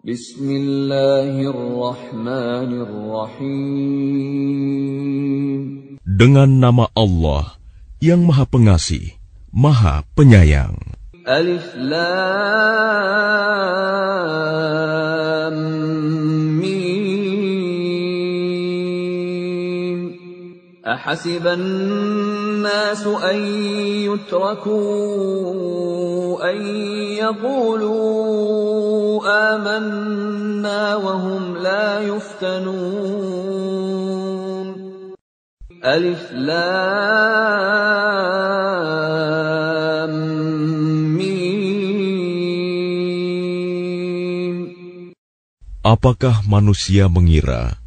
Bismillahirrahmanirrahim. Dengan nama Allah yang Maha Pengasih, Maha Penyayang. Alif Lam Mim. Ahasiban nasu an yutraku an yaqulu amanna wa hum la yuftanun. Alif Lam Mim. Apakah manusia mengira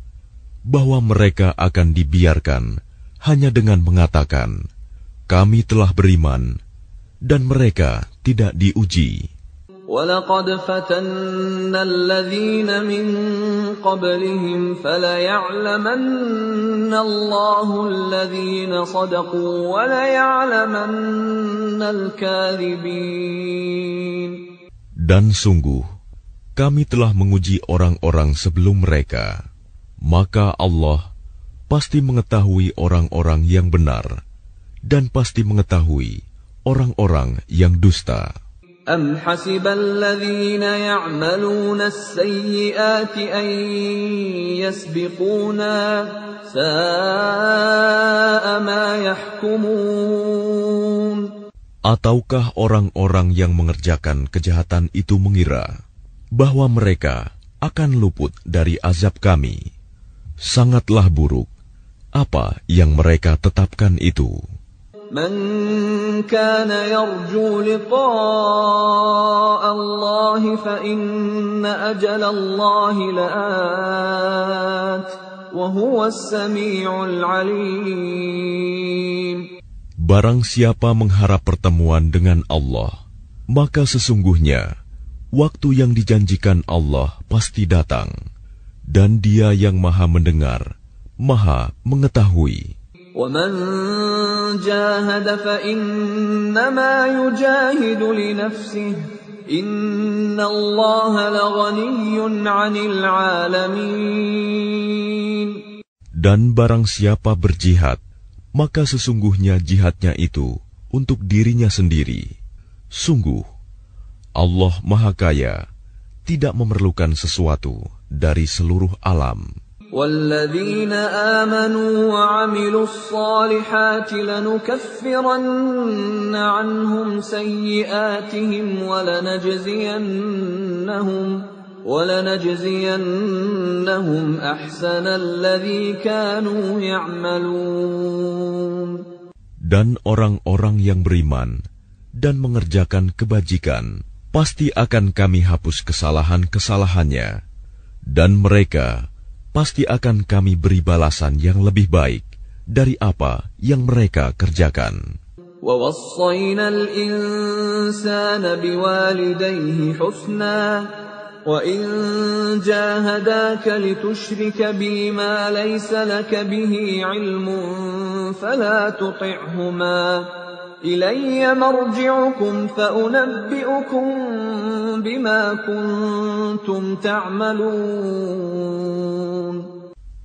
bahwa mereka akan dibiarkan hanya dengan mengatakan, "Kami telah beriman," dan mereka tidak diuji? وَلَقَدْ فَتَنَّا الَّذِينَ مِن قَبْلِهِمْ فَلَيَعْلَمَنَّ اللَّهُ الَّذِينَ صَدَقُوا وَلَيَعْلَمَنَّ الْكَاذِبِينَ. Dan sungguh, kami telah menguji orang-orang sebelum mereka, maka Allah pasti mengetahui orang-orang yang benar dan pasti mengetahui orang-orang yang dusta. أَمْ حَسِبَ الَّذِينَ يَعْمَلُونَ السَّيِّئَاتِ أَن يَسْبِقُونَا سَاءَ مَا يَحْكُمُونَ. Ataukah orang-orang yang mengerjakan kejahatan itu mengira bahwa mereka akan luput dari azab kami? Sangatlah buruk apa yang mereka tetapkan itu. من كان يرجو لقاء الله فإن أجل الله لآت وهو السميع العليم. Barang siapa mengharap pertemuan dengan Allah, maka sesungguhnya waktu yang dijanjikan Allah pasti datang, dan Dia yang Maha Mendengar, Maha Mengetahui. وَمَنْ جَاهَدَ فَإِنَّمَا يُجَاهِدُ لِنَفْسِهِ إِنَّ اللَّهَ لَغَنِيٌّ عَنِ الْعَالَمِينَ. Dan barang siapa berjihad, maka sesungguhnya jihadnya itu untuk dirinya sendiri. Sungguh, Allah Maha Kaya, tidak memerlukan sesuatu dari seluruh alam. وَالَّذِينَ آمَنُوا وَعَمِلُوا الصَّالِحَاتِ لَنُكَفِّرَنَّ عَنْهُمْ سَيِّئَاتِهِمْ وَلَنَجْزِيَنَّهُمْ أَحْسَنَ الَّذِي كَانُوا يَعْمَلُونَ. Dan orang-orang yang beriman dan mengerjakan kebajikan, pasti akan kami hapus kesalahan-kesalahannya, dan mereka pasti akan kami beri balasan yang lebih baik dari apa yang mereka kerjakan. وَوَصَّيْنَا الْإِنسَانَ بِوَالِدَيْهِ حُسْنًا وَإِنْ جَاهَدَاكَ لِتُشْرِكَ بِي مَا لَيْسَ لَكَ بِهِ عِلْمٌ فَلَا تُطِعْهُمَا إِلَيَّ مَرْجِعُكُمْ فَأُنَبِّئُكُمْ بِمَا كُنْتُمْ تَعْمَلُونَ.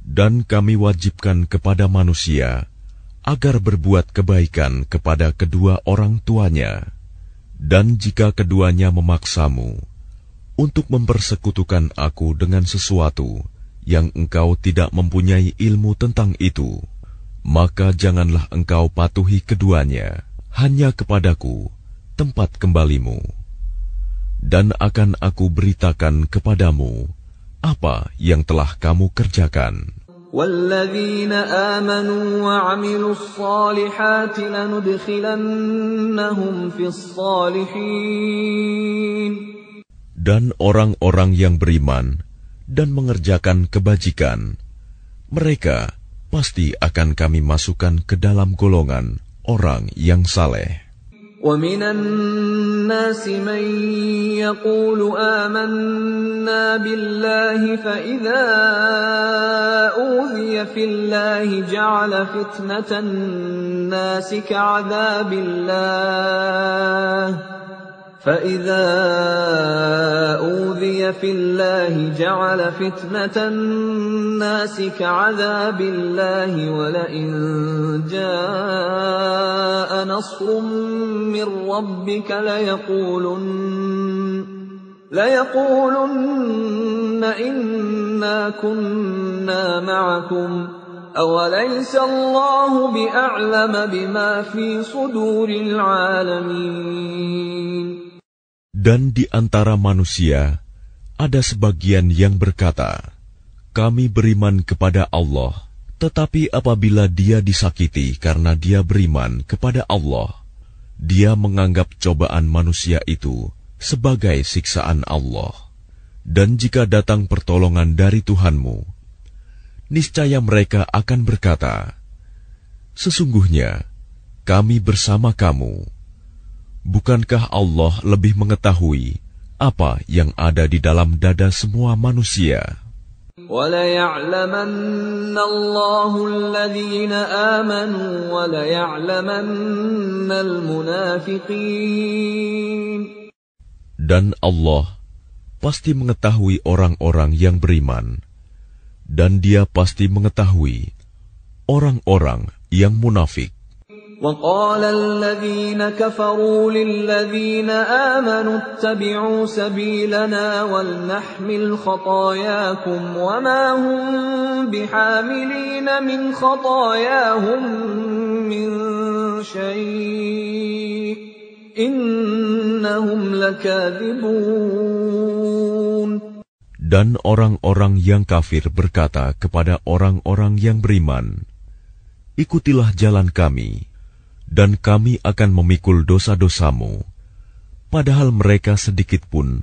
Dan kami wajibkan kepada manusia agar berbuat kebaikan kepada kedua orang tuanya, dan jika keduanya memaksamu untuk mempersekutukan aku dengan sesuatu yang engkau tidak mempunyai ilmu tentang itu, maka janganlah engkau patuhi keduanya. Hanya kepadaku tempat kembalimu, dan akan aku beritakan kepadamu apa yang telah kamu kerjakan. وَالَّذِينَ آمَنُوا وَعَمِلُوا الصَّالِحَاتِ لَنُدْخِلَنَّهُمْ فِي الصَّالِحِينَ. Dan orang-orang yang beriman dan mengerjakan kebajikan, mereka pasti akan kami masukkan ke dalam golongan orang yang saleh. وَمِنَ النَّاسِ مَن يَقُولُ آمَنَّا بِاللَّهِ فَإِذَا أُوذِيَ فِي اللَّهِ جَعَلَ فِتْنَةَ النَّاسِ كَعَذَابِ اللَّهِ فإذا أوذي في الله جعل فتنة الناس كعذاب الله ولئن جاء نصر من ربك ليقولن إنا كنا معكم أوليس الله بأعلم بما في صدور العالمين. Dan di antara manusia ada sebagian yang berkata, kami beriman kepada Allah, tetapi apabila dia disakiti karena dia beriman kepada Allah, dia menganggap cobaan manusia itu sebagai siksaan Allah. Dan jika datang pertolongan dari Tuhanmu, niscaya mereka akan berkata, sesungguhnya kami bersama kamu. Bukankah Allah lebih mengetahui apa yang ada di dalam dada semua manusia? وَلَيَعْلَمَنَّ اللَّهُ الَّذِينَ آمَنُوا وَلَيَعْلَمَنَّ الْمُنَافِقِينَ. Dan Allah pasti mengetahui orang-orang yang beriman, dan Dia pasti mengetahui orang-orang yang munafik. وَقَالَ الَّذِينَ كَفَرُوا لِلَّذِينَ آمَنُوا اتَّبِعُوا سَبِيلَنَا وَلْنَحْمِلْ خَطَايَاكُمْ وَمَا هُمْ بِحَامِلِينَ مِنْ خَطَايَاهُمْ مِنْ شَيْءٍ إِنَّهُمْ لَكَاذِبُونَ. Dan orang-orang yang kafir berkata kepada orang-orang yang beriman, ikutilah jalan kami, dan kami akan memikul dosa-dosamu, padahal mereka sedikit pun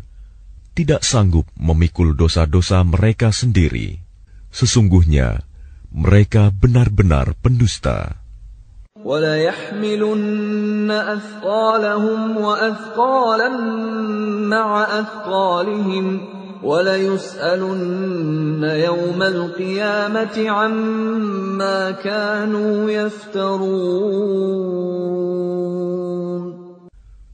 tidak sanggup memikul dosa-dosa mereka sendiri. Sesungguhnya mereka benar-benar pendusta. وَلَيَحْمِلُنَّ أَثْقَالَهُمْ وَأَثْقَالًا مَعَ أَثْقَالِهِمْ وَلَيُسْأَلُنَّ يَوْمَ الْقِيَامَةِ عَمَّا كَانُوا يَفْتَرُونَ.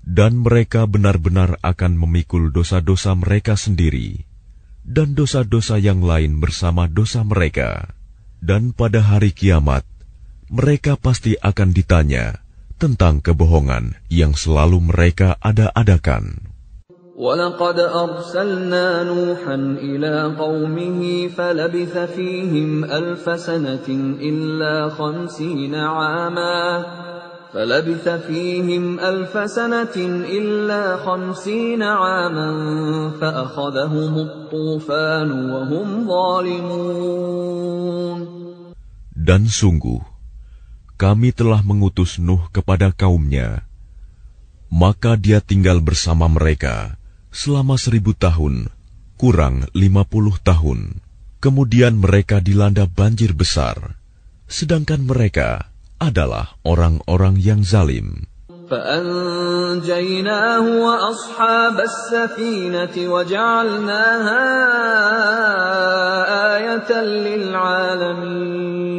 Dan mereka benar-benar akan memikul dosa-dosa mereka sendiri, dan dosa-dosa yang lain bersama dosa mereka. Dan pada hari kiamat, mereka pasti akan ditanya tentang kebohongan yang selalu mereka ada-adakan. وَلَقَدْ أَرْسَلْنَا نُوحًا إِلَىٰ قَوْمِهِ فَلَبِثَ فِيهِمْ أَلْفَ سَنَةٍ إِلَّا 50 عَامًا فَأَخَذَهُمُ الطُّوفَانُ وَهُمْ ظَالِمُونَ. Dan sungguh, kami telah mengutus Nuh kepada kaumnya, maka dia tinggal bersama mereka selama 1000 tahun, kurang 50 tahun. Kemudian mereka dilanda banjir besar, sedangkan mereka adalah orang-orang yang zalim. فَأَنْجَيْنَاهُ وَأَصْحَابَ السَّفِينَةِ وَجَعَلْنَاهَا آيَةً لِلْعَالَمِينَ.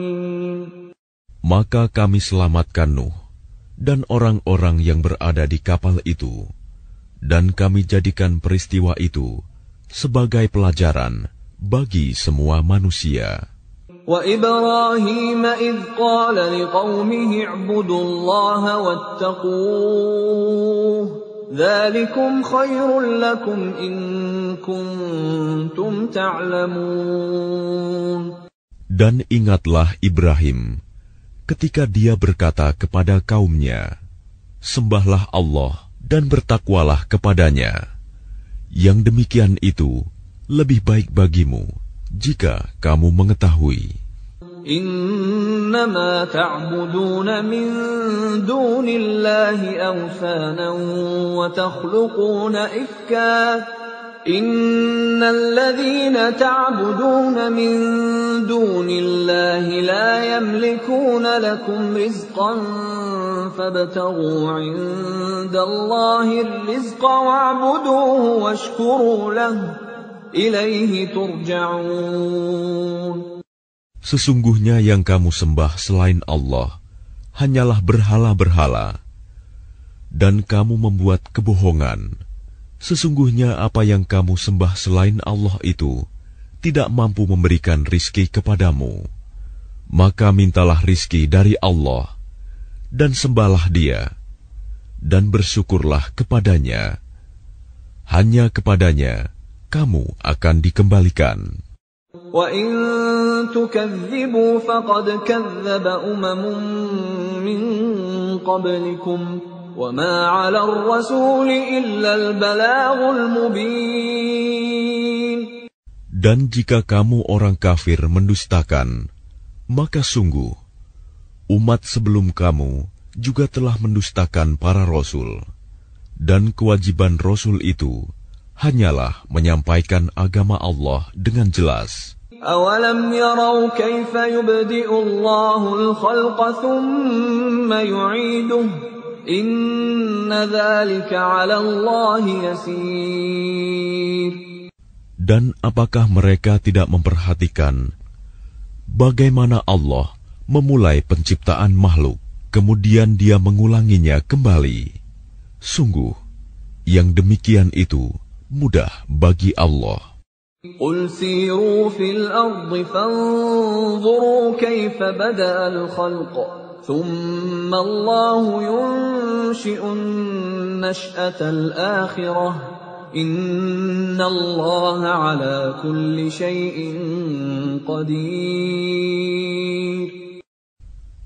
Maka kami selamatkan Nuh dan orang-orang yang berada di kapal itu, dan kami jadikan peristiwa itu sebagai pelajaran bagi semua manusia. وَإِبْرَاهِيمَ إِذْ قَالَ لِقَوْمِهِ اعْبُدُوا اللَّهَ وَاتَّقُوهُ ذَلِكُمْ خَيْرٌ لَكُمْ إِن كُنتُمْ تَعْلَمُونَ. Dan ingatlah Ibrahim ketika dia berkata kepada kaumnya, sembahlah Allah dan bertakwalah kepadanya. Yang demikian itu lebih baik bagimu jika kamu mengetahui. إِنَّمَا تَعْبُدُونَ مِن دُونِ اللَّهِ أَوْثَانًا وَتَخْلُقُونَ إِفْكًا إِنَّ الَّذِينَ تَعْبُدُونَ مِن دُونِ اللَّهِ لَا يَمْلِكُونَ لَكُمْ رِزْقًا فَابْتَغُوا عِندَ اللَّهِ الرِّزْقَ وَاعْبُدُوهُ وَاشْكُرُوا لَهُ إِلَيْهِ تُرْجَعُونَ. Sesungguhnya yang kamu sembah selain Allah hanyalah berhala-berhala, Dan kamu membuat kebohongan. Sesungguhnya apa yang kamu sembah selain Allah itu tidak mampu memberikan rizki kepadamu. Maka mintalah rizki dari Allah, dan sembahlah Dia, dan bersyukurlah kepadanya. Hanya kepadanya kamu akan dikembalikan. وَإِن تُكَذِّبُوا فَقَدْ كَذَّبَ أُمَمٌ مِّن قَبْلِكُمْ وَمَا عَلَى الرَّسُولِ إِلَّا الْبَلَاغُ الْمُبِينُ. Dan jika kamu orang kafir mendustakan, maka sungguh umat sebelum kamu juga telah mendustakan para rasul, dan kewajiban rasul itu hanyalah menyampaikan agama Allah dengan jelas. أَوَلَمْ يَرَوْا كَيْفَ يُبْدِئُ اللَّهُ الْخَلْقَ ثُمَّ يُعِيدُهُ إِنَّ ذَلِكَ عَلَى اللَّهِ يَسِيرٌ. Dan apakah mereka tidak memperhatikan bagaimana Allah memulai penciptaan makhluk, kemudian Dia mengulanginya kembali? Sungguh, yang demikian itu mudah bagi Allah. قُلْ سِيرُوا فِي الْأَرْضِ فَانظُرُوا كَيْفَ بَدَأَ الْخَلْقَ ثُمَّ اللَّهُ يُنشِئُ النَّشْأَةَ الْآخِرَةَ إِنَّ اللَّهَ عَلَى كُلِّ شَيْءٍ قَدِيرٌ.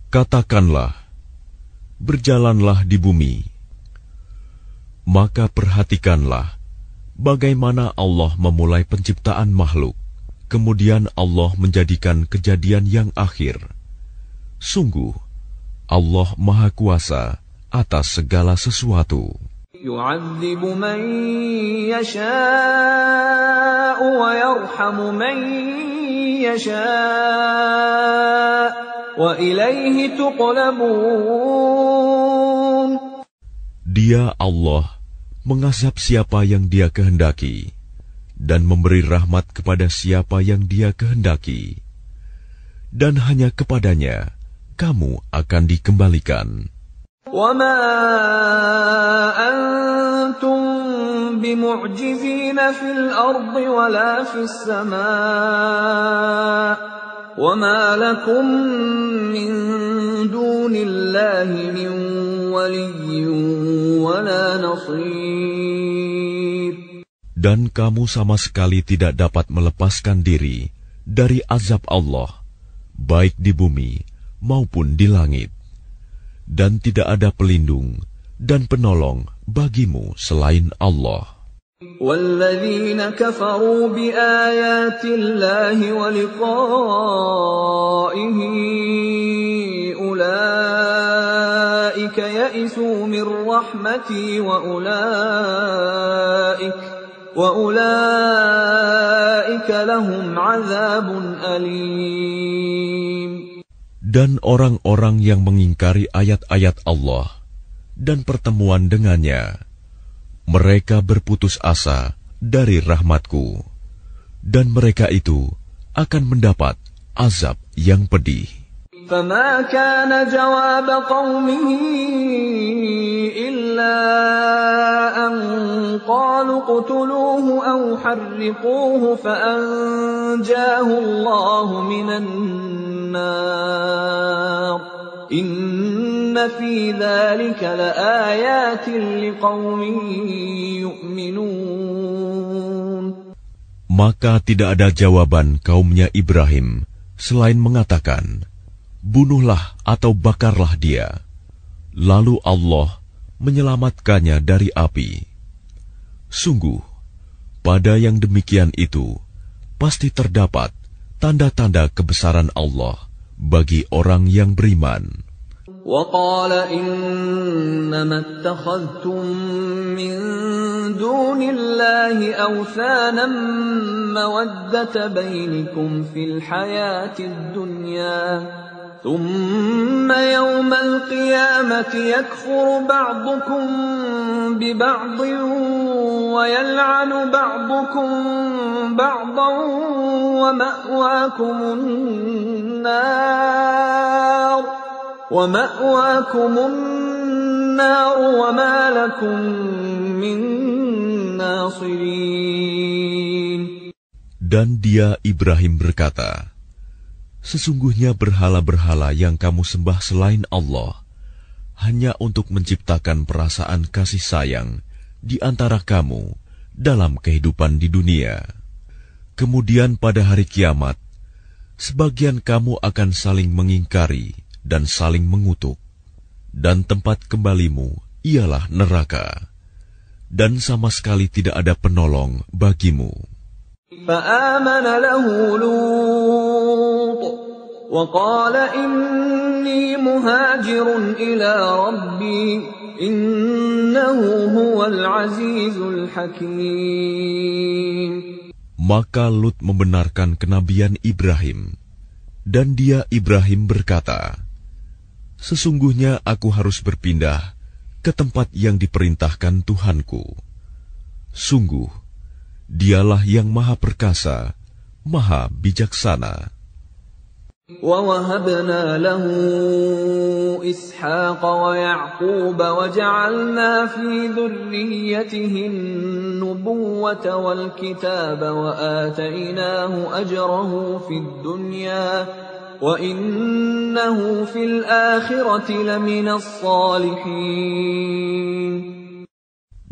Katakanlah, berjalanlah di bumi, maka perhatikanlah bagaimana Allah memulai penciptaan makhluk, kemudian Allah menjadikan kejadian yang akhir. Sungguh, Allah Maha Kuasa atas segala sesuatu. يُعَذِّبُ مَن يَشَاءُ وَيَرْحَمُ مَن يَشَاءُ وَإِلَيْهِ تُقْلَبُونَ. Dia Allah mengazab siapa yang Dia kehendaki dan memberi rahmat kepada siapa yang Dia kehendaki, dan hanya kepadanya kamu akan dikembalikan. وَمَا أَنْتُمْ بِمُعْجِزِينَ فِي الْأَرْضِ وَلَا فِي السَّمَاءِ وَمَا لَكُمْ مِنْ دُونِ اللَّهِ مِنْ وَلِيٍّ وَلَا نَصِيرٍ. Dan kamu sama sekali tidak dapat melepaskan diri dari azab Allah, baik di bumi maupun di langit. Dan tidak ada pelindung dan penolong bagimu selain Allah. وَالَّذِينَ كَفَرُوا بِآيَاتِ اللَّهِ وَلِقَائِهِ أُولَئِكَ يَئِسُوا مِنْ رَحْمَتِي وَأُولَئِكَ لَهُمْ عَذَابٌ أَلِيمٌ. Dan orang-orang yang mengingkari ayat-ayat Allah dan pertemuan dengannya, mereka berputus asa dari rahmatku, dan mereka itu akan mendapat azab yang pedih. فَمَا كَانَ جَوَابَ قَوْمِهِ إِلَّا أَنْ قَالُوا اقْتُلُوهُ أَوْ حَرِّقُوهُ فَأَنْجَاهُ اللَّهُ مِنَ النَّارِ إِنَّ فِي ذَلِكَ لَآيَاتٍ لِقَوْمٍ يُؤْمِنُونَ. Maka tidak ada jawaban kaumnya Ibrahim selain mengatakan, bunuhlah atau bakarlah dia. Lalu Allah menyelamatkannya dari api. Sungguh, pada yang demikian itu pasti terdapat tanda-tanda kebesaran Allah bagi orang yang beriman. وَقَالَ إِنَّمَا اتَّخَذْتُم مِّن دُونِ اللَّهِ أَوْثَانًا مَّوَدَّةَ بَيْنِكُمْ فِي الْحَيَاةِ الدُّنْيَا ثُمَّ يَوْمَ الْقِيَامَةِ يَكْفُرُ بَعْضُكُم بِبَعْضٍ وَيَلْعَنُ بَعْضُكُم بَعْضًا وَمَأْوَاكُمُ النَّارُ النَّارُ وَمَا لَكُمْ مِنْ نَاصِرِينَ. Dan dia Ibrahim berkata, sesungguhnya berhala-berhala yang kamu sembah selain Allah hanya untuk menciptakan perasaan kasih sayang di antara kamu dalam kehidupan di dunia. Kemudian pada hari kiamat, sebagian kamu akan saling mengingkari dan saling mengutuk, dan tempat kembalimu ialah neraka, dan sama sekali tidak ada penolong bagimu. فآمن له لوط وقال إني مهاجر إلى ربي إنه هو العزيز الحكيم. Maka Lut membenarkan kenabian Ibrahim, dan dia Ibrahim berkata, sesungguhnya aku harus berpindah ke tempat yang diperintahkan Tuhanku. Sungguh, Dialah yang Maha Perkasa, Maha Bijaksana. وَوَهَبْنَا لَهُ إِسْحَاقَ وَيَعْقُوبَ وَجَعَلْنَا فِي ذُرِّيَّتِهِ النُّبُوَّةَ وَالْكِتَابَ وَآتَيْنَاهُ أَجْرَهُ فِي الدُّنْيَا وَإِنَّهُ فِي الْآخِرَةِ لَمِنَ الصَّالِحِينَ.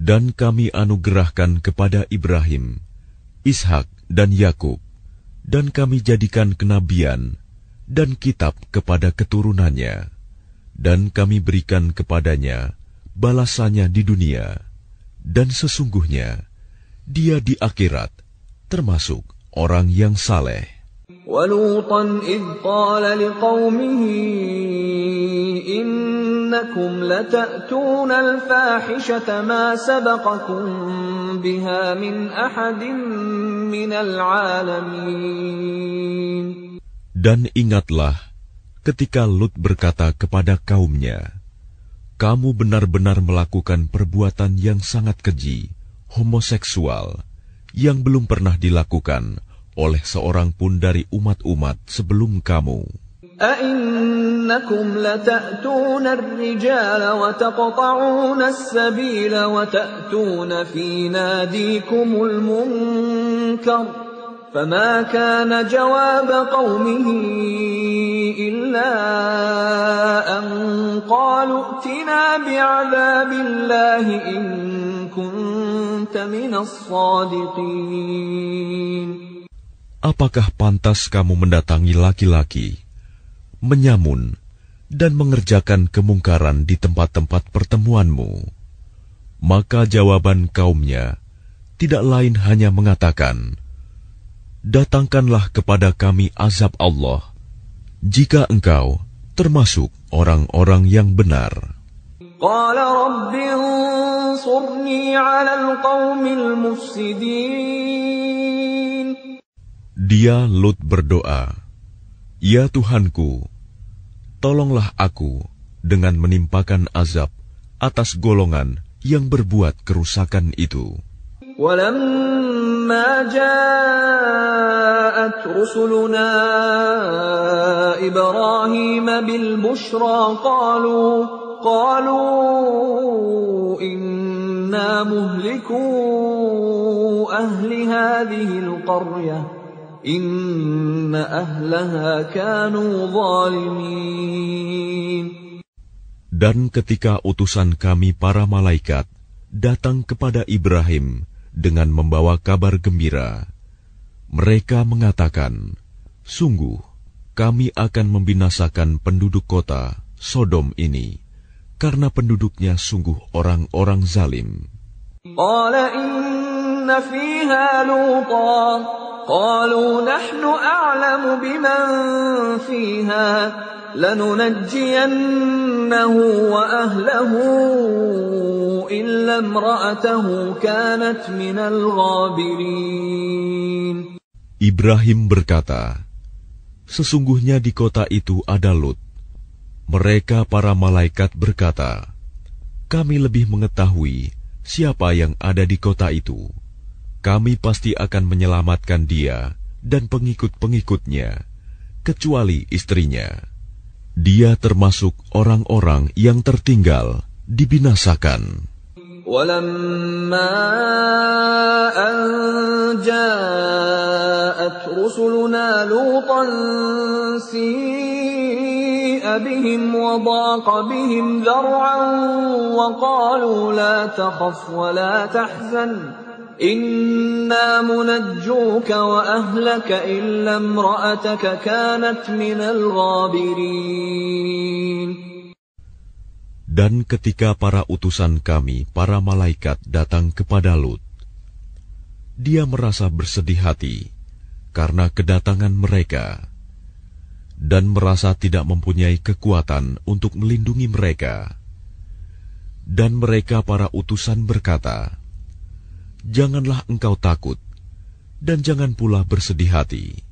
Dan kami anugerahkan kepada Ibrahim, Ishak dan Yakub, dan kami jadikan kenabian dan kitab kepada keturunannya, dan kami berikan kepadanya balasannya di dunia, dan sesungguhnya dia di akhirat termasuk orang yang saleh. وَلُوطًا إِذْ قَالَ لِقَوْمِهِ إِنَّكُمْ لَتَأْتُونَ الْفَاحِشَةَ مَا سَبَقَكُمْ بِهَا مِنْ أَحَدٍ مِنَ الْعَالَمِينَ. Dan ingatlah ketika Lut berkata kepada kaumnya, kamu benar-benar melakukan perbuatan yang sangat keji, homoseksual, yang belum pernah dilakukan oleh seorang pun dari umat-umat sebelum kamu. أَإِنَّكُمْ لَتَأْتُونَ الرِّجَالَ وَتَقْطَعُونَ السَّبِيلَ وَتَأْتُونَ فِي نَادِيكُمُ الْمُنكَرَ فَمَا كَانَ جَوَابَ قَوْمِهِ إِلَّا أَن قَالُوا ائْتِنَا بِعَذَابِ اللَّهِ إِن كُنتَ مِنَ الصَّادِقِينَ. Apakah pantas kamu mendatangi laki-laki, menyamun, dan mengerjakan kemungkaran di tempat-tempat pertemuanmu? Maka jawaban kaumnya tidak lain hanya mengatakan, datangkanlah kepada kami azab Allah, jika engkau termasuk orang-orang yang benar. قال رب انصرني على القوم المفسدين. Dia Lut berdoa, ya Tuhanku, tolonglah aku dengan menimpakan azab atas golongan yang berbuat kerusakan itu. وَلَمَّا جَاءَتْ رُسُلُنَا إِبْرَاهِيمَ بِالْبُشْرَى قَالُوا إِنَّا مُهْلِكُو أَهْلِ هَذِهِ الْقَرْيَةِ إِنَّ أَهْلَهَا كَانُوا ظَالِمِينَ. Dan ketika utusan kami para malaikat datang kepada Ibrahim dengan membawa kabar gembira, mereka mengatakan, sungguh kami akan membinasakan penduduk kota Sodom ini, karena penduduknya sungguh orang-orang zalim. قَالَ إِنَّ فِيهَا لُوطًا قالوا نحن أعلم بمن فيها لننجينه وأهله إلا امرأته كانت من الغابرين. Ibrahim berkata, sesungguhnya di kota itu ada Lut. Mereka para malaikat berkata, kami lebih mengetahui siapa yang ada di kota itu. Kami pasti akan menyelamatkan dia dan pengikut-pengikutnya, kecuali istrinya. Dia termasuk orang-orang yang tertinggal dibinasakan. وَلَمَّا أَن جَاءَتْ رُسُلُنَا لُوطًا سِيءَ بِهِمْ وَضَاقَ بِهِمْ ذَرْعًا وَقَالُوا لَا تَخَفْ وَلَا تَحْزَنْ إِنَّا مُنَجُّوكَ وَأَهْلَكَ إِلَّا امْرَأَتَكَ كَانَتْ مِنَ الْغَابِرِينَ. Dan ketika para utusan kami, para malaikat datang kepada Lut, dia merasa bersedih hati karena kedatangan mereka, dan merasa tidak mempunyai kekuatan untuk melindungi mereka. Dan mereka para utusan berkata, "Janganlah engkau takut, dan jangan pula bersedih hati.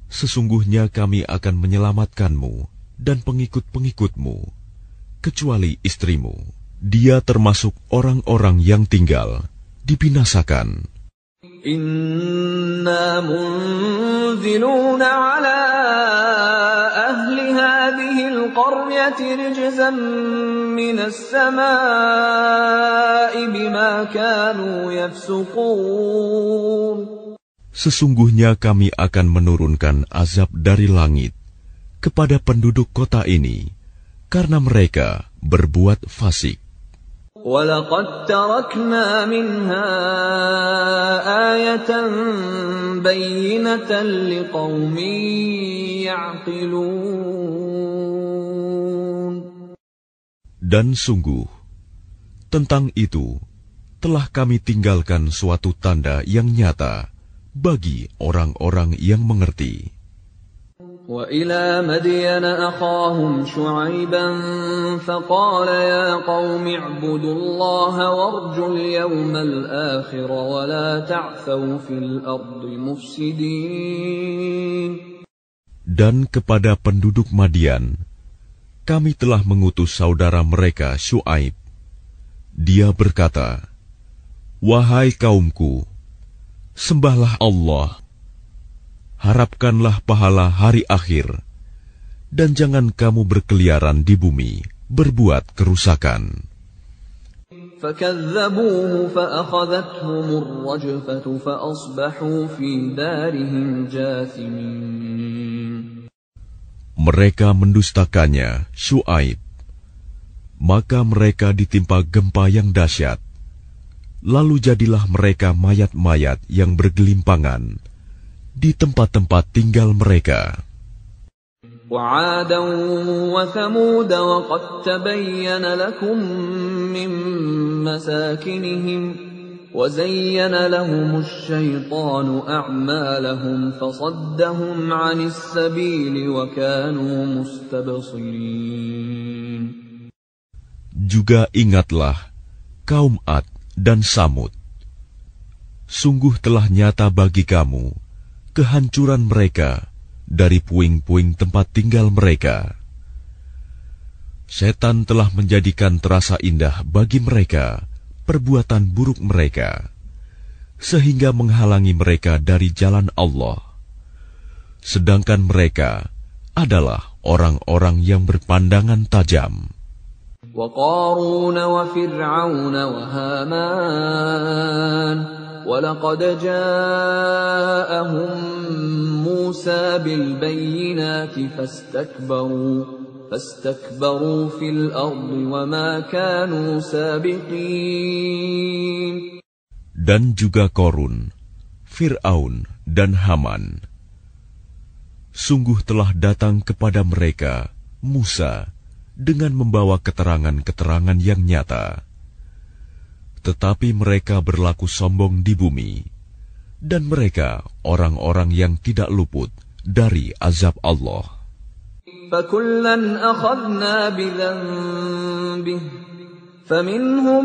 Sesungguhnya kami akan menyelamatkanmu dan pengikut-pengikutmu, kecuali istrimu. Dia termasuk orang-orang yang tinggal, dibinasakan. Inna munziluna ala ahli hadhihi al-qaryati rijzan minas samaa'i bima kanu yafsuqun. Sesungguhnya kami akan menurunkan azab dari langit kepada penduduk kota ini, karena mereka berbuat fasik. وَلَقَدْ تَرَكْنَا مِنْهَا آيَةً بَيِّنَةً لِقَوْمٍ يَعْقِلُونَ. Dan sungguh, tentang itu telah kami tinggalkan suatu tanda yang nyata bagi orang-orang yang mengerti. وَإِلَى مَدْيَنَ أَخَاهُمْ شُعَيْبًا فَقَالَ يَا قَوْمِ اعْبُدُوا اللَّهَ وَارْجُوا الْيَوْمَ الْآخِرَ وَلَا تَعْثَوْا فِي الْأَرْضِ مُفْسِدِينَ. Dan kepada penduduk Madian, kami telah mengutus saudara mereka Syuaib. Dia berkata, "Wahai kaumku, sembahlah Allah, harapkanlah pahala hari akhir, dan jangan kamu berkeliaran di bumi, berbuat kerusakan." فَكَذَّبُوهُ فَأَخَذَتْهُمُ الرَّجْفَةُ فَأَصْبَحُوا فِي دَارِهِمْ جَاثِمِينَ. Mereka mendustakannya, Syuaib, maka mereka ditimpa gempa yang dahsyat. Lalu jadilah mereka mayat-mayat yang bergelimpangan di tempat-tempat tinggal mereka. وَعَادًا وَثَمُودَ وَقَدْ تَبَيَّنَ لَكُم مِّن مَّسَاكِنِهِمْ وَزَيَّنَ لَهُمُ الشَّيْطَانُ أَعْمَالَهُمْ فَصَدَّهُمْ عَنِ السَّبِيلِ وَكَانُوا مُسْتَبْصِرِينَ. Juga ingatlah kaum Ad dan Samud. Sungguh telah nyata bagi kamu kehancuran mereka dari puing-puing tempat tinggal mereka. Setan telah menjadikan terasa indah bagi mereka perbuatan buruk mereka, sehingga menghalangi mereka dari jalan Allah. Sedangkan mereka adalah orang-orang yang berpandangan tajam. وَقَارُونَ وَفِرْعَوْنَ وَهَامَانَ وَلَقَدْ جَاءَهُم مُّوسَى بِالْبَيِّنَاتِ فَاسْتَكْبَرُوا فِي الْأَرْضِ وَمَا كَانُوا سَابِقِينَ. Dan juga Korun, Fir'aun dan Haman. Sungguh telah datang kepada mereka Musa dengan membawa keterangan-keterangan yang nyata. Tetapi mereka berlaku sombong di bumi, dan mereka orang-orang yang tidak luput dari azab Allah. فَكُلًّا أَخَذْنَا بِذَنبِهِ فَمِنْهُمْ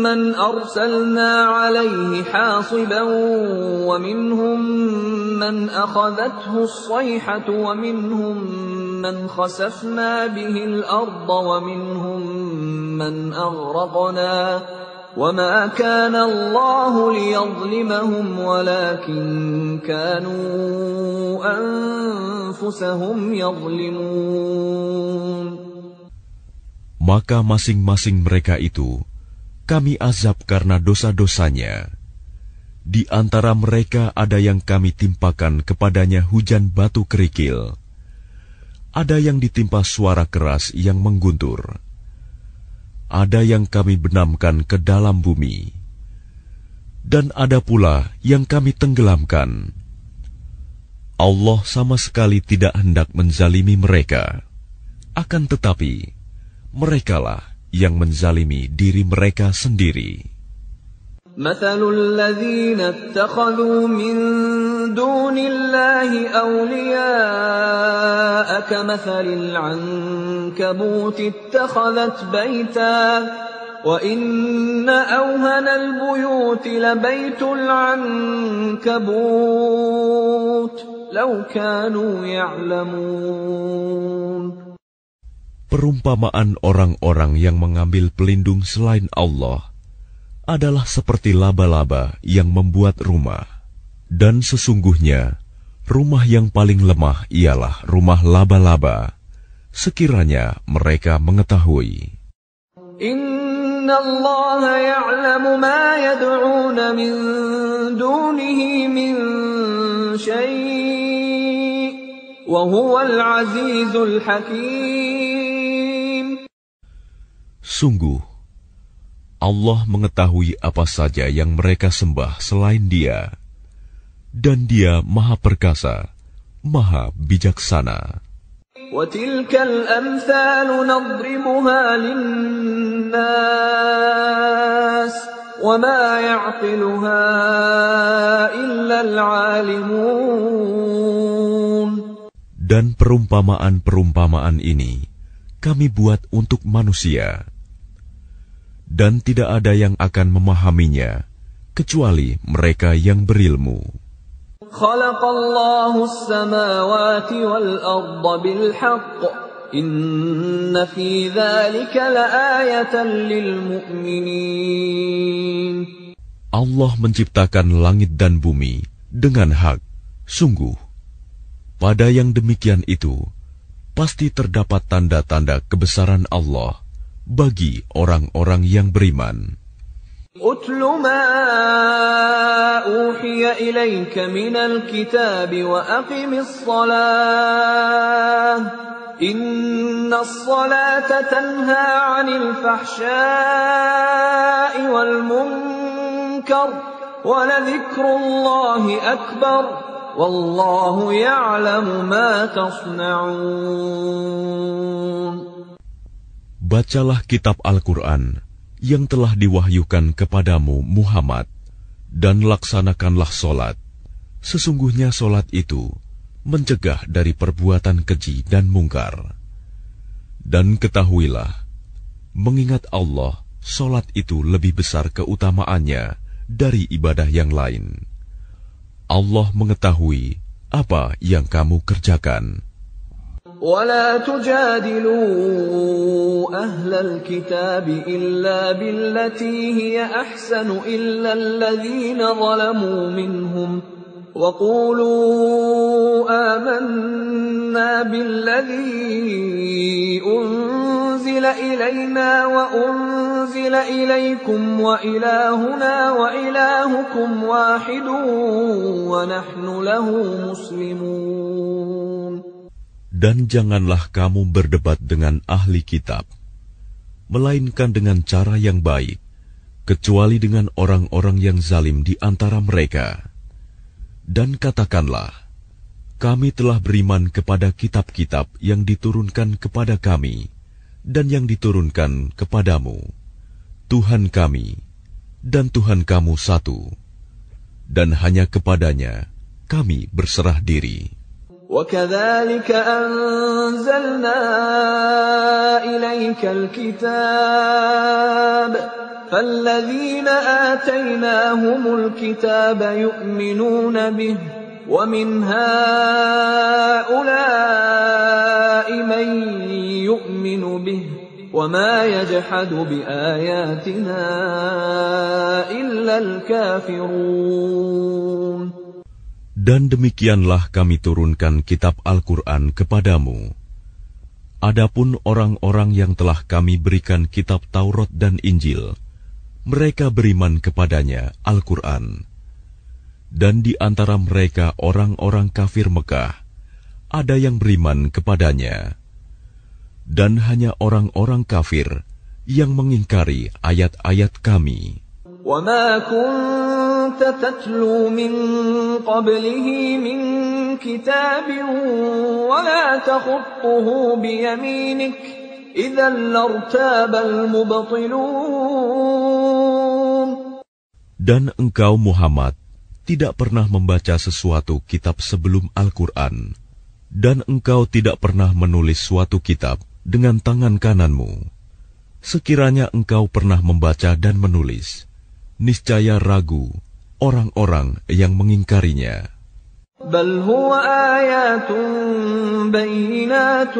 مَنْ أَرْسَلْنَا عَلَيْهِ حَاصِبًا وَمِنْهُمْ مَنْ أَخَذَتْهُ الصَّيْحَةُ وَمِنْهُمْ مَنْ خَسَفْنَا بِهِ الْأَرْضَ وَمِنْهُمْ مَنْ أَغْرَقْنَا وَمَا كَانَ اللَّهُ لِيَظْلِمَهُمْ وَلَكِنْ كَانُوا أَنفُسَهُمْ يَظْلِمُونَ. maka masing-masing mereka itu kami azab karena dosa-dosanya. Di antara mereka ada yang kami timpakan kepadanya hujan batu kerikil, ada yang ditimpa suara keras yang mengguntur, ada yang kami benamkan ke dalam bumi, dan ada pula yang kami tenggelamkan. Allah sama sekali tidak hendak menzalimi mereka, akan tetapi merekalah yang menzalimi diri mereka sendiri. مثل الذين اتخذوا من دون الله أولياء كمثل العنكبوت اتخذت بيتا وإن أوهن البيوت لبيت العنكبوت لو كانوا يعلمون. Perumpamaan orang-orang yang mengambil pelindung selain Allah adalah seperti laba-laba yang membuat rumah. Dan sesungguhnya, rumah yang paling lemah ialah rumah laba-laba, sekiranya mereka mengetahui. Inna Allah ya'lamu ma yad'una min dunihi min syai' wa huwal azizul hakim. Sungguh, Allah mengetahui apa saja yang mereka sembah selain Dia, dan Dia Maha Perkasa, Maha Bijaksana. وَتِلْكَ الْأَمْثَالُ نَضْرِبُهَا لِلنَّاسِ وَمَا يَعْقِلُهَا إِلَّا الْعَالِمُونَ. Dan perumpamaan-perumpamaan ini kami buat untuk manusia, dan tidak ada yang akan memahaminya kecuali mereka yang berilmu. Khalaqallahu as-samawati wal-ardha bil-haqq. Inna fi dzalika laayatan lil-mu'minin. Allah menciptakan langit dan bumi dengan hak. Sungguh, pada yang demikian itu pasti terdapat tanda-tanda kebesaran Allah bagi orang-orang yang beriman. Utlu ma uhiya ilayka minal kitab wa aqimis salah. Innas salata tanha 'anil fahsya'i wal munkar wa ladhikrullahi akbar. Wallahu ya'lamu ma tasna'un. Bacalah kitab Al-Quran yang telah diwahyukan kepadamu Muhammad, dan laksanakanlah solat. Sesungguhnya solat itu mencegah dari perbuatan keji dan mungkar. Dan ketahuilah, mengingat Allah, solat itu lebih besar keutamaannya dari ibadah yang lain. Allah mengetahui apa yang kamu kerjakan. ولا تجادلوا أهل الكتاب إلا بالتي هي أحسن إلا الذين ظلموا منهم وقولوا آمنا بالذي أنزل إلينا وأنزل إليكم وإلهنا وإلهكم واحد ونحن له مسلمون. Dan janganlah kamu berdebat dengan ahli kitab, melainkan dengan cara yang baik, kecuali dengan orang-orang yang zalim di antara mereka. Dan katakanlah, kami telah beriman kepada kitab-kitab yang diturunkan kepada kami, dan yang diturunkan kepadamu. Tuhan kami, dan Tuhan kamu satu, dan hanya kepadanya kami berserah diri. وَكَذَلِكَ أَنزَلْنَا إِلَيْكَ الْكِتَابَ فَالَّذِينَ آتَيْنَاهُمُ الْكِتَابَ يُؤْمِنُونَ بِهِ وَمِنْ هَؤُلَاءِ مَن يُؤْمِنُ بِهِ وَمَا يَجْحَدُ بِآيَاتِنَا إِلَّا الْكَافِرُونَ. Dan demikianlah kami turunkan kitab Al-Quran kepadamu. Adapun orang-orang yang telah kami berikan kitab Taurat dan Injil, mereka beriman kepadanya, Al-Quran. Dan di antara mereka orang-orang kafir Mekah, ada yang beriman kepadanya. Dan hanya orang-orang kafir yang mengingkari ayat-ayat kami. وَمَا كُنْتَ تَتْلُو مِنْ قَبْلِهِ مِنْ كِتَابٍ وَلَا تَخُطُّهُ بِيَمِينِكَ إِذًا لَارْتَابَ الْمُبْطِلُونَ. Dan engkau Muhammad tidak pernah membaca sesuatu kitab sebelum Al-Quran, dan engkau tidak pernah menulis suatu kitab dengan tangan kananmu. Sekiranya engkau pernah membaca dan menulis, niscaya ragu orang-orang yang mengingkarinya. بَلْ هُوَ آيَاتٌ بَيِّنَاتٌ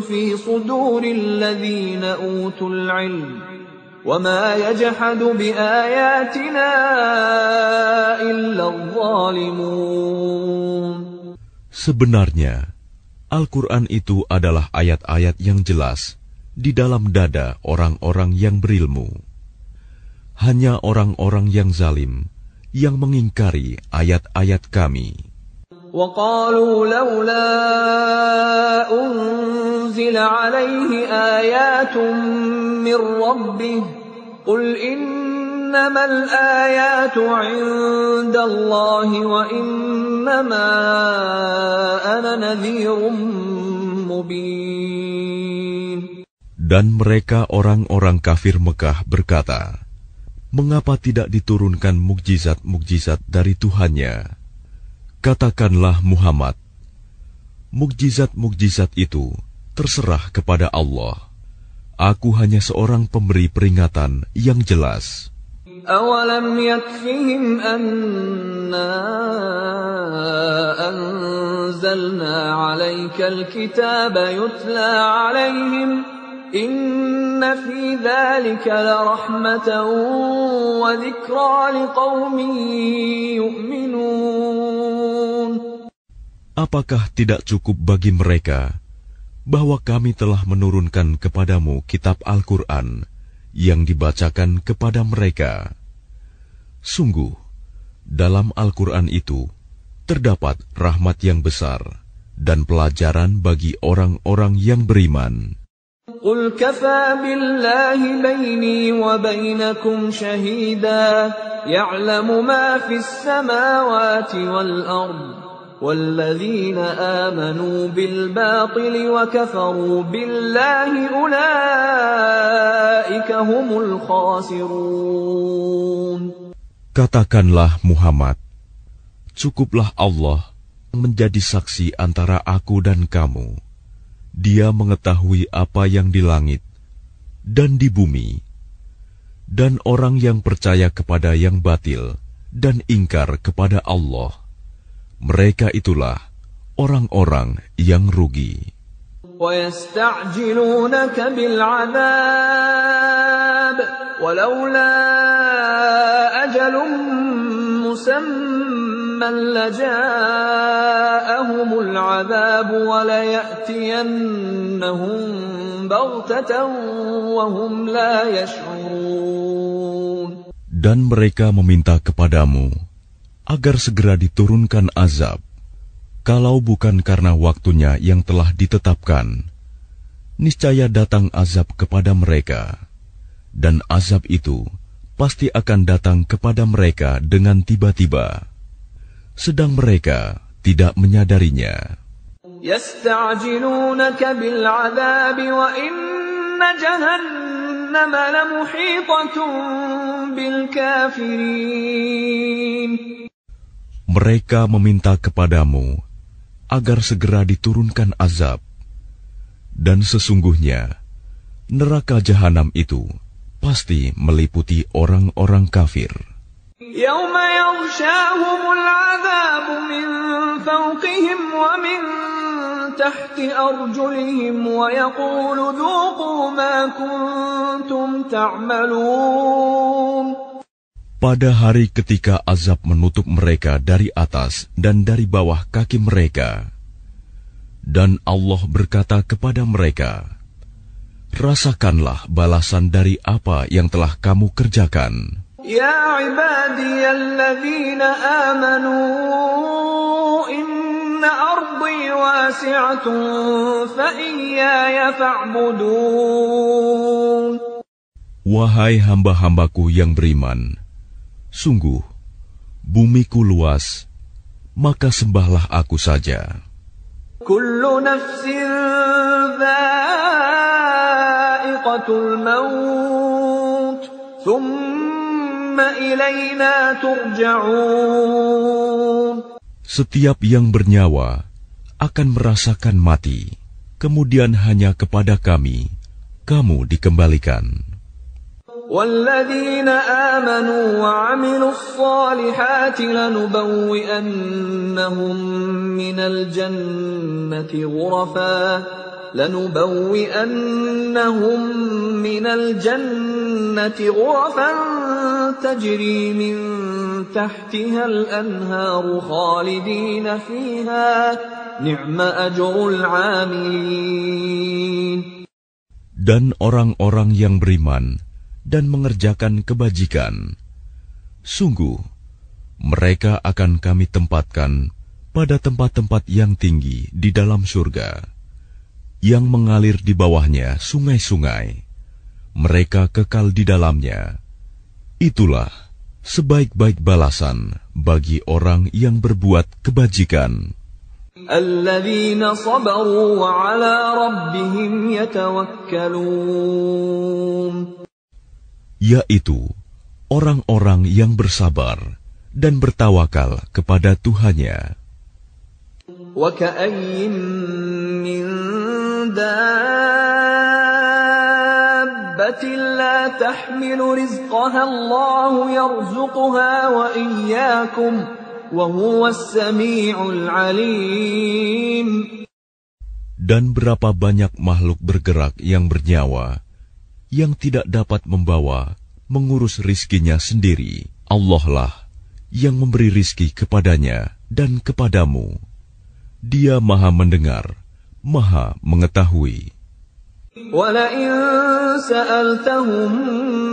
فِي صُدُورِ الَّذِينَ أُوتُوا الْعِلْمَ وَمَا يَجْحَدُ بِآيَاتِنَا إِلَّا الظَّالِمُونَ. Sebenarnya, Al-Quran itu adalah ayat-ayat yang jelas di dalam dada orang-orang yang berilmu. Hanya orang-orang yang zalim yang mengingkari ayat-ayat kami. وَقَالُوا لَوْلَا أُنْزِلَ عَلَيْهِ آيَاتٌ مِّن رَّبِّهِ قُلْ إِنَّمَا الْآيَاتُ عِندَ اللَّهِ وَإِنَّمَا أَنَا نَذِيرٌ مُّبِينٌ. Dan mereka orang-orang kafir Mekah berkata, mengapa tidak diturunkan mukjizat-mukjizat dari Tuhannya? Katakanlah Muhammad, mukjizat-mukjizat itu terserah kepada Allah. Aku hanya seorang pemberi peringatan yang jelas. أَوَلَمْ يَكْفِهِمْ أَنَّا أَنزَلْنَا عَلَيْكَ الْكِتَابَ يُتْلَى عَلَيْهِمْ إِنَّ فِي ذَلِكَ لَرَحْمَةً وَذِكْرَى لِقَوْمٍ يُؤْمِنُونَ. Apakah tidak cukup bagi mereka bahwa kami telah menurunkan kepadamu kitab Al-Quran yang dibacakan kepada mereka? Sungguh, dalam Al-Quran itu terdapat rahmat yang besar dan pelajaran bagi orang-orang yang beriman. قُلْ كَفَى بِاللَّهِ بَيْنِي وَبَيْنَكُمْ شَهِيدًا يَعْلَمُ مَا فِي السَّمَاوَاتِ وَالْأَرْضِ وَالَّذِينَ آمَنُوا بِالْبَاطِلِ وَكَفَرُوا بِاللَّهِ أُولَئِكَ هُمُ الْخَاسِرُونَ. Katakanlah Muhammad, cukuplah Allah menjadi saksi antara aku dan kamu. Dia mengetahui apa yang di langit dan di bumi. Dan orang yang percaya kepada yang batil dan ingkar kepada Allah, mereka itulah orang-orang yang rugi. وَيَسْتَعْجِلُونَكَ بِالْعَذَابِ وَلَوْلَا أَجَلٌ مُّسَمًّى لَّجَاءَهُمُ الْعَذَابُ وَلَيَأْتِيَنَّهُم بَغْتَةً وَهُمْ لَا يَشْعُرُونَ. Dan mereka meminta kepadamu agar segera diturunkan azab. Kalau bukan karena waktunya yang telah ditetapkan, niscaya datang azab kepada mereka, dan azab itu pasti akan datang kepada mereka dengan tiba-tiba, sedang mereka tidak menyadarinya. يَسْتَعْجِلُونَكَ بِالْعَذَابِ وَإِنَّ جَهَنَّمَ لَمُحِيطَةٌ بِالْكَافِرِينَ. Mereka meminta kepadamu agar segera diturunkan azab, dan sesungguhnya neraka jahanam itu pasti meliputi orang-orang kafir. يَوْمَ يَغْشَاهُمُ الْعَذَابُ مِنْ فَوْقِهِمْ وَمِنْ تَحْتِ أَرْجُلِهِمْ وَيَقُولُ ذُوقُوا مَا كُنْتُمْ تَعْمَلُونَ. Pada hari ketika azab menutup mereka dari atas dan dari bawah kaki mereka, Dan Allah berkata kepada mereka, rasakanlah balasan dari apa yang telah kamu kerjakan. Ya ibadiyalladzina amanu inna ardi wasi'atun fa iyaya fa'budun. Wahai hamba-hambaku yang beriman, sungguh bumiku luas, maka sembahlah aku saja. Kullu nafsin dha'iqatul maut, thumma ilayna turja'un. Setiap yang bernyawa akan merasakan mati, kemudian hanya kepada kami kamu dikembalikan. وَالَّذِينَ آمَنُوا وَعَمِلُوا الصَّالِحَاتِ لَنُبَوِّئَنَّهُم مِّنَ الْجَنَّةِ غُرَفًا تَجْرِي مِن تَحْتِهَا الْأَنْهَارُ خَالِدِينَ فِيهَا نِعْمَ أَجْرُ الْعَامِلِينَ. Dan orang-orang yang beriman dan mengerjakan kebajikan, sungguh mereka akan kami tempatkan pada tempat-tempat yang tinggi di dalam surga, yang mengalir di bawahnya sungai-sungai. Mereka kekal di dalamnya. Itulah sebaik-baik balasan bagi orang yang berbuat kebajikan. Alladzina sabaru wa ala rabbihim yatawakkalun. Yaitu orang-orang yang bersabar dan bertawakal kepada Tuhannya. Wa ka'ayyin min dabbatin la tahmilu rizqaha Allahu yarzuquha wa iyyakum wa huwas sami'ul 'alim. Dan berapa banyak makhluk bergerak yang bernyawa yang tidak dapat membawa, mengurus rizkinya sendiri. Allah lah yang memberi rizki kepadanya dan kepadamu. Dia maha mendengar, maha mengetahui. وَلَئِن سَأَلْتَهُم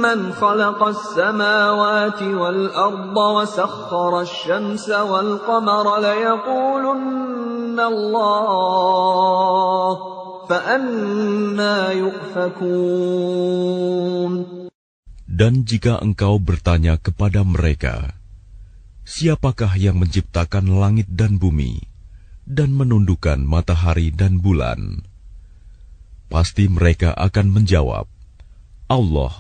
مَّنْ خَلَقَ السَّمَاوَاتِ وَالْأَرْضَ وَسَخَّرَ الشَّمْسَ وَالْقَمَرَ لَيَقُولُنَّ اللَّهُ فَأَنَّىٰ يُؤْفَكُونَ. Dan jika engkau bertanya kepada mereka, siapakah yang menciptakan langit dan bumi dan menundukkan matahari dan bulan? Pasti mereka akan menjawab, Allah.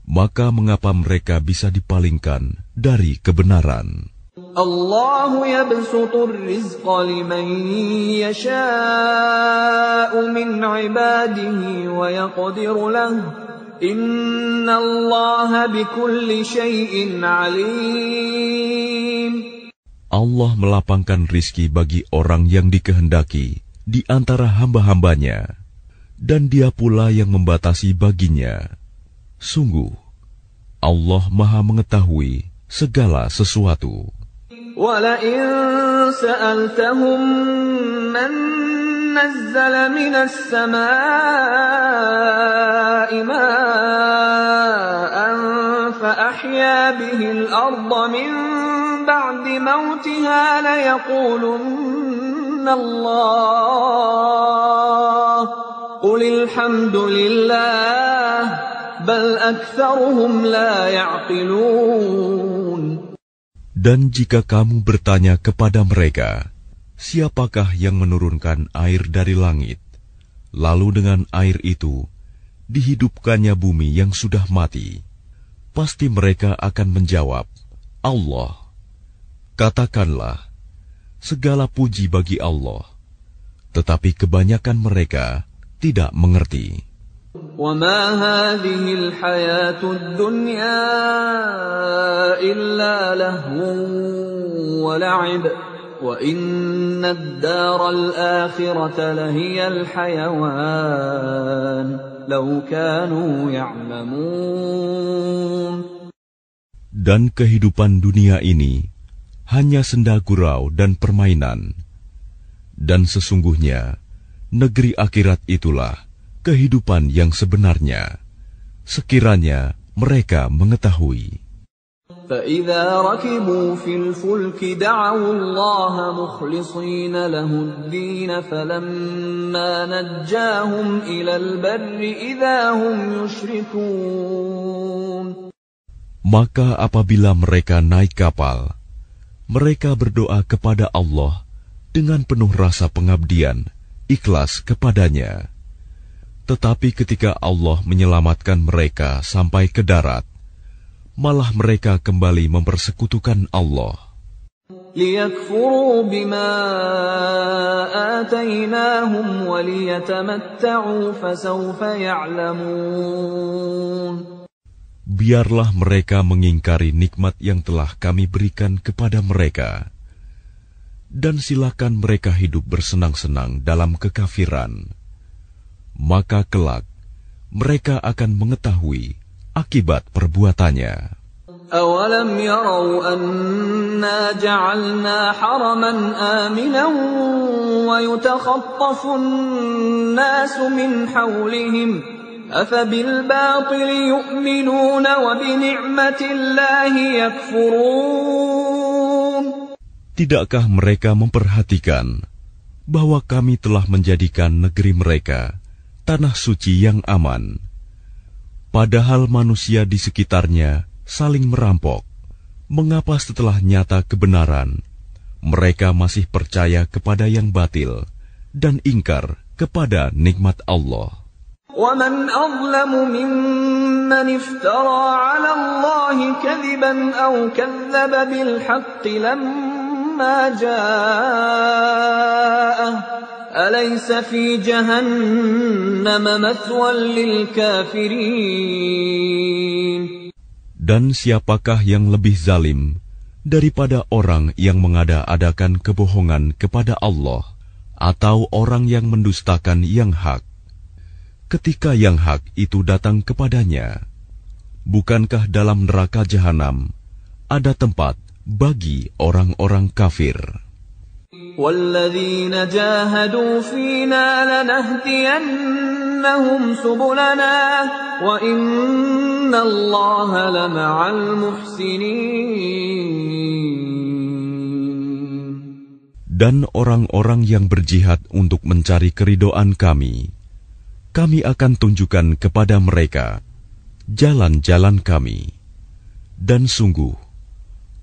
Maka mengapa mereka bisa dipalingkan dari kebenaran? Allahu yabsutur rizqa liman yasha'u min ibadihi wa yaqdiru lahu. Innallaha bikulli syai'in alim. Allah melapangkan rizki bagi orang yang dikehendaki di antara hamba-hambanya, dan Dia pula yang membatasi baginya. Sungguh, Allah Maha mengetahui segala sesuatu. وَلَئِن سَأَلْتَهُم مَّن نَّزَّلَ مِنَ السَّمَاءِ مَاءً فَأَحْيَا بِهِ الْأَرْضَ مِن بَعْدِ مَوْتِهَا لَيَقُولُنَّ اللَّهُ قُلِ الْحَمْدُ لِلَّهِ بَلْ أَكْثَرُهُمْ لَا يَعْقِلُونَ. Dan jika kamu bertanya kepada mereka, siapakah yang menurunkan air dari langit, lalu dengan air itu dihidupkannya bumi yang sudah mati? Pasti mereka akan menjawab, Allah. Katakanlah, segala puji bagi Allah, tetapi kebanyakan mereka tidak mengerti. وَمَا هَٰذِهِ الْحَيَاةُ الدُّنْيَا إِلَّا لَهْوٌ وَلَعِبٌ وَإِنَّ الدَّارَ الْآخِرَةَ لَهِيَ الْحَيَوَانُ لَوْ كَانُوا يَعْلَمُونَ. Dan kehidupan dunia ini hanya senda gurau dan permainan, dan sesungguhnya negeri akhirat itulah kehidupan yang sebenarnya, sekiranya mereka mengetahui. فَإِذَا رَكِبُوا فِي الْفُلْكِ دَعَوُا اللَّهَ مُخْلِصِينَ لَهُ الدِّينَ فَلَمَّا نَجَّاهُمْ إِلَى الْبَرِّ إِذَا هُمْ يُشْرِكُونَ. Maka apabila mereka naik kapal, mereka berdoa kepada Allah dengan penuh rasa pengabdian, ikhlas kepadanya. Tetapi ketika Allah menyelamatkan mereka sampai ke darat, malah mereka kembali mempersekutukan Allah. لِيَكْفُرُوا بِمَا آتَيْنَاهُمْ وَلِيَتَمَتَّعُوا فَسَوْفَ يَعْلَمُونَ. Biarlah mereka mengingkari nikmat yang telah kami berikan kepada mereka, dan silakan mereka hidup bersenang-senang dalam kekafiran. Maka kelak mereka akan mengetahui akibat perbuatannya. أَوَلَمْ يَرَوْا أَنَّا جَعَلْنَا حَرَمًا آمِنًا وَيُتَخَطَّفُ النَّاسُ مِنْ حَوْلِهِمْ أَفَبِالْبَاطِلِ يُؤْمِنُونَ وَبِنِعْمَةِ اللَّهِ يَكْفُرُونَ. Tidakkah mereka memperhatikan bahwa kami telah menjadikan negeri mereka tanah suci yang aman, padahal manusia di sekitarnya saling merampok? Mengapa setelah nyata kebenaran, mereka masih percaya kepada yang batil dan ingkar kepada nikmat Allah? وَمَنْ أَظْلَمُ مِمَّنِ افْتَرَى عَلَى اللَّهِ كَذِبًا أَوْ كَذَّبَ بِالْحَقِّ لَمَّا جَاءَهُ أَلَيْسَ فِي جَهَنَّمَ مَثْوًى لِلْكَافِرِينَ. Dan siapakah yang lebih zalim daripada orang yang mengada-adakan kebohongan kepada Allah atau orang yang mendustakan yang hak? Ketika yang hak itu datang kepadanya, bukankah dalam neraka jahanam ada tempat bagi orang-orang kafir? وَالَّذِينَ جَاهَدُوا فِينَا لَنَهْدِيَنَّهُمْ سُبُلَنَا وَإِنَّ اللَّهَ لَمَعَ الْمُحْسِنِينَ. Dan orang-orang yang berjihad untuk mencari keridhaan kami akan tunjukkan kepada mereka jalan-jalan kami. Dan sungguh,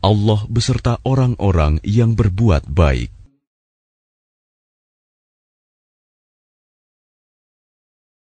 Allah beserta orang-orang yang berbuat baik.